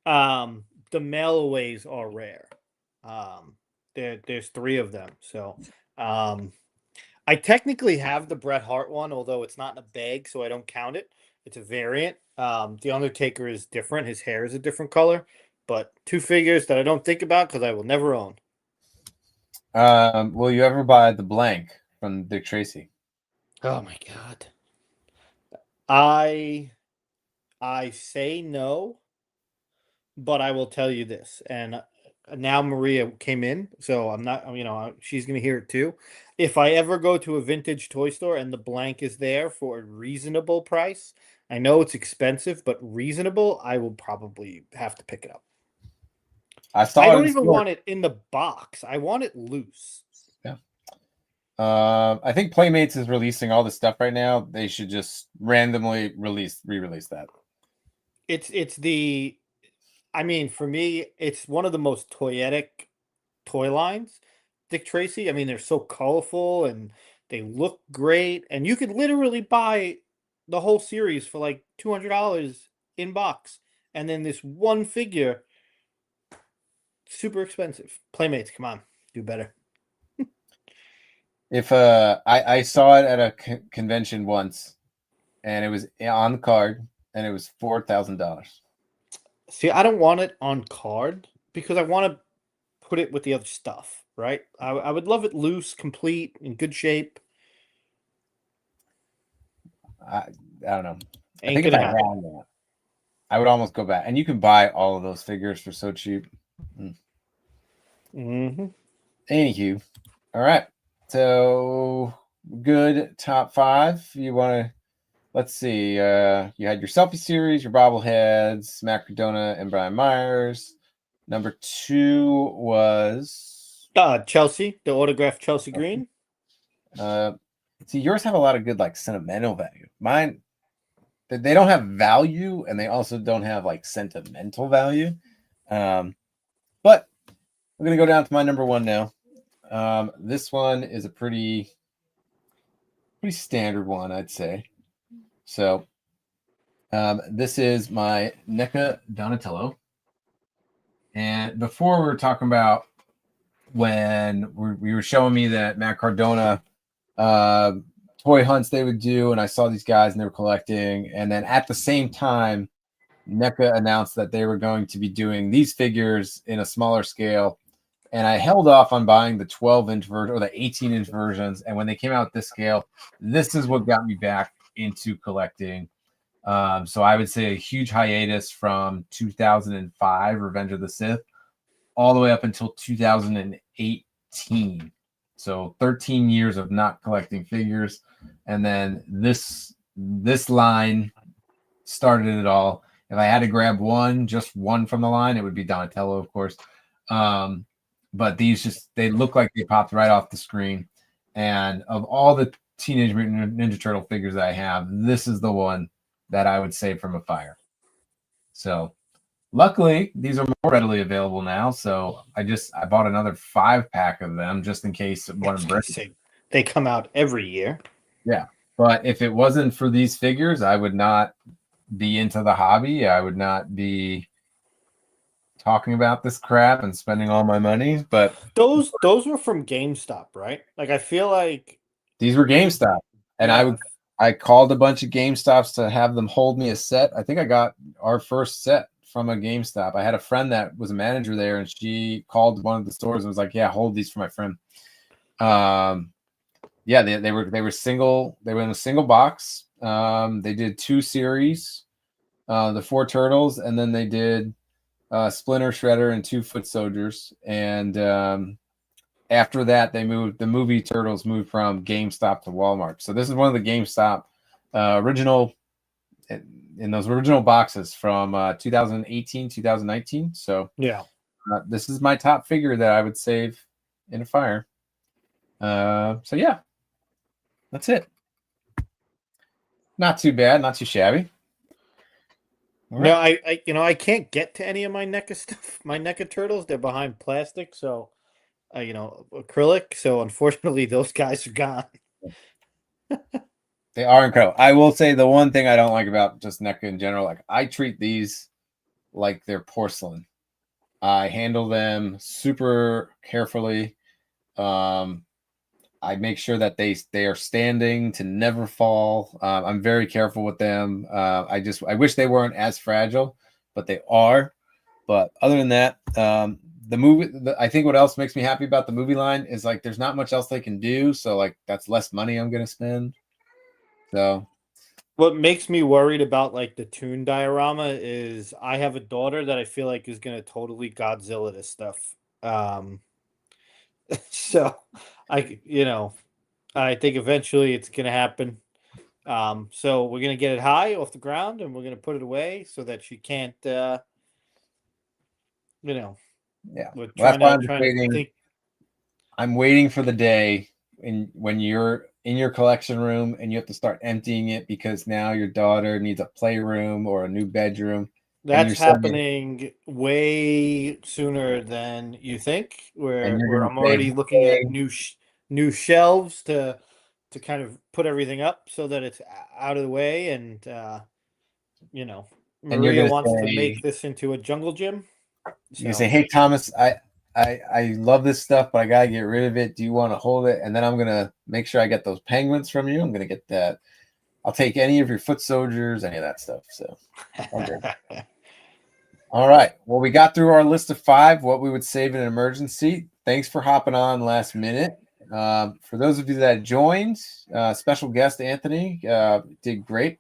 Speaker 5: The mailaways are rare. There's 3 of them. So I technically have the Bret Hart one, although it's not in a bag, so I don't count it. It's a variant. The Undertaker is different. His hair is a different color. But 2 figures that I don't think about because I will never own.
Speaker 2: Will you ever buy the blank from Dick Tracy?
Speaker 5: Oh my God. I say no, but I will tell you this. And now Maria came in, so I'm not, she's going to hear it too. If I ever go to a vintage toy store and the blank is there for a reasonable price, I know it's expensive, but reasonable, I will probably have to pick it up. I don't even want it in the box. I want it loose.
Speaker 2: Yeah. I think Playmates is releasing all this stuff right now. They should just randomly re-release that.
Speaker 5: For me, it's one of the most toyetic toy lines. Dick Tracy, they're so colorful and they look great. And you could literally buy the whole series for like $200 in box. And then this one figure, super expensive. Playmates, come on, do better.
Speaker 2: If I saw it at a convention once, and it was on the card, and it was $4,000.
Speaker 5: See, I don't want it on card because I want to put it with the other stuff, right? I would love it loose, complete, in good shape.
Speaker 2: I don't know.
Speaker 5: Ain't
Speaker 2: I think if
Speaker 5: gonna
Speaker 2: I had
Speaker 5: happen.
Speaker 2: that, I would almost go back. And you can buy all of those figures for so cheap.
Speaker 5: Mm-hmm.
Speaker 2: Anywho, all right. So good top 5. You want to? Let's see. You had your selfie series, your bobbleheads, Matt Cardona and Brian Myers. Number 2 was
Speaker 5: Chelsea, the autographed Chelsea Green.
Speaker 2: See, yours have a lot of good like sentimental value. Mine, they don't have value, and they also don't have like sentimental value. But we're gonna go down to my number 1 now. This one is a pretty standard one, I'd say. So this is my NECA Donatello. And before we were talking about when we were showing me that Matt Cardona toy hunts they would do, and I saw these guys and they were collecting. And then at the same time, NECA announced that they were going to be doing these figures in a smaller scale. And I held off on buying the 12-inch version or the 18-inch versions. And when they came out with this scale, this is what got me back into collecting. So I would say a huge hiatus from 2005, Revenge of the Sith, all the way up until 2018. So 13 years of not collecting figures, and then this line started it all. If I had to grab just one from the line, it would be Donatello, of course. But these they look like they popped right off the screen. And of all the Teenage Mutant Ninja Turtle figures that I have, this is the one that I would save from a fire. So luckily, these are more readily available now. So I bought another 5-pack of them just in case one breaks.
Speaker 5: They come out every year.
Speaker 2: Yeah. But if it wasn't for these figures, I would not be into the hobby. I would not be talking about this crap and spending all my money. But
Speaker 5: Those were from GameStop, right? Like I feel like
Speaker 2: these were GameStop. And I called a bunch of GameStops to have them hold me a set. I think I got our first set from a GameStop. I had a friend that was a manager there, and she called one of the stores and was like, "Yeah, hold these for my friend." Yeah, they were single. They were in a single box. They did 2 series, the 4 Turtles, and then they did Splinter, Shredder, and 2 Foot Soldiers. And after that, the movie Turtles moved from GameStop to Walmart. So this is one of the GameStop original in those original boxes from 2018, 2019. So
Speaker 5: yeah,
Speaker 2: this is my top figure that I would save in a fire. So yeah, that's it. Not too bad, not too shabby.
Speaker 5: No, I can't get to any of my NECA stuff. My NECA Turtles, they're behind plastic, so acrylic. So unfortunately, those guys are gone.
Speaker 2: They are incredible. I will say the one thing I don't like about just NECA in general, like I treat these like they're porcelain. I handle them super carefully. I make sure that they are standing to never fall. I'm very careful with them. I wish they weren't as fragile, but they are. But other than that, I think what else makes me happy about the movie line is like there's not much else they can do. So like that's less money I'm gonna spend. So
Speaker 5: what makes me worried about like the Toon diorama is I have a daughter that I feel like is gonna totally Godzilla this stuff. So I think eventually it's gonna happen. So we're gonna get it high off the ground and we're gonna put it away so that she can't
Speaker 2: yeah.
Speaker 5: we're
Speaker 2: Well,
Speaker 5: trying
Speaker 2: that's why
Speaker 5: to think.
Speaker 2: I'm waiting for the day when you're in your collection room and you have to start emptying it because now your daughter needs a playroom or a new bedroom.
Speaker 5: That's happening way sooner than you think. Where I'm already looking at new shelves to kind of put everything up so that it's out of the way, and Maria wants to make this into a jungle gym. So.
Speaker 2: You say, "Hey Thomas, I love this stuff, but I gotta get rid of it. Do you want to hold it?" And then I'm gonna make sure I get those penguins from you. I'm gonna get that. I'll take any of your foot soldiers, any of that stuff. So, okay. All right. Well, we got through our list of 5, what we would save in an emergency. Thanks for hopping on last minute. For those of you that joined, special guest Anthony did great.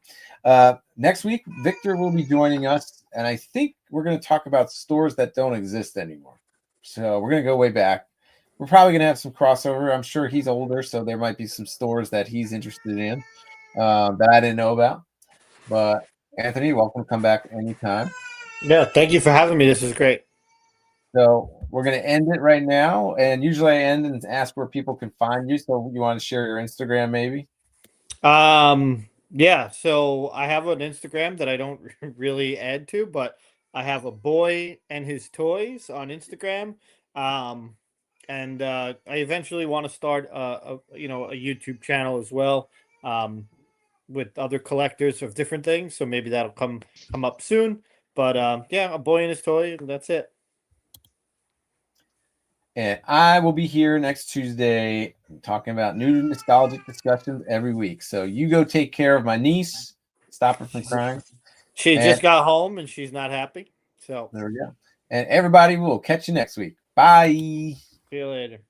Speaker 2: Next week, Victor will be joining us, and I think we're going to talk about stores that don't exist anymore. So we're going to go way back. We're probably going to have some crossover. I'm sure he's older, so there might be some stores that he's interested in that I didn't know about. But Anthony, welcome to come back anytime.
Speaker 5: Yeah, thank you for having me. This is great.
Speaker 2: So we're going to end it right now. And usually I end and ask where people can find you. So you want to share your Instagram maybe?
Speaker 5: Yeah, so I have an Instagram that I don't really add to, but I have a boy and his toys on Instagram. And I eventually want to start a YouTube channel as well. With other collectors of different things. So maybe that'll come up soon. But a boy and his toy, and that's it.
Speaker 2: And I will be here next Tuesday talking about new nostalgic discussions every week. So you go take care of my niece. Stop her from crying.
Speaker 5: She just got home and she's not happy. So
Speaker 2: there we go. And everybody, will catch you next week. Bye.
Speaker 5: See you later.